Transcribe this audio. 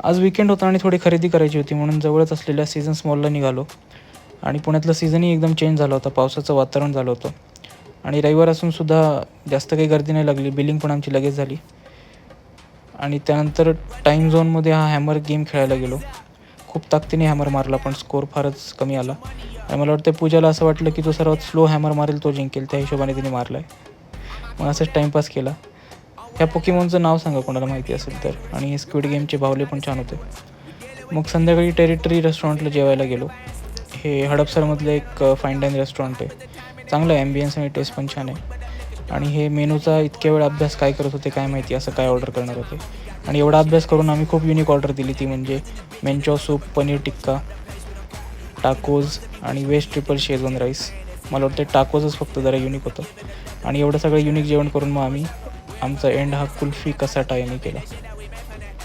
आज विकेंड होता आणि थोडी खरेदी करायची होती म्हणून जवळच असलेल्या सीझन्स मॉलला निघालो. आणि पुण्यातलं सीझनही एकदम चेंज झालं होतं, पावसाचं वातावरण झालं होतं आणि रविवार असूनसुद्धा जास्त काही गर्दी नाही लागली. बिलिंग पण आमची लगेच झाली आणि त्यानंतर टाईम झोनमध्ये हा हॅमर गेम खेळायला गेलो. खूप ताकदीने हॅमर मारला पण स्कोअर फारच कमी आला आणि मला वाटतं पूजाला असं वाटलं की जो सर्वात स्लो हॅमर मारेल तो जिंकेल, त्या हिशोबाने तिने मारला आहे. मग असंच टाईमपास केला. ह्या पोकेमॉनचं नाव सांगा कोणाला माहिती असेल तर. आणि स्क्विड गेमचे बाहुले पण छान होते. मग संध्याकाळी टेरिटरी रेस्टॉरंटला जेवायला गेलो. हे हडपसरमधलं एक फाईन डाईन रेस्टॉरंट आहे. चांगलं आहे, ॲम्बियन्स आणि टेस्ट पण छान आहे. आणि हे मेनूचा इतक्या वेळ अभ्यास काय करत होते काय माहिती, असं काय ऑर्डर करणार होते. आणि एवढा अभ्यास करून आम्ही खूप युनिक ऑर्डर दिली, ती म्हणजे मेंचो सूप, पनीर टिक्का, टाकोज आणि वेज ट्रिपल शेजवान राईस. मला वाटतं टाकोजच फक्त जरा युनिक होतं. आणि एवढं सगळं युनिक जेवण करून मग आम्ही आमचा एंड हा कुल्फी कसाटा यांनी केला.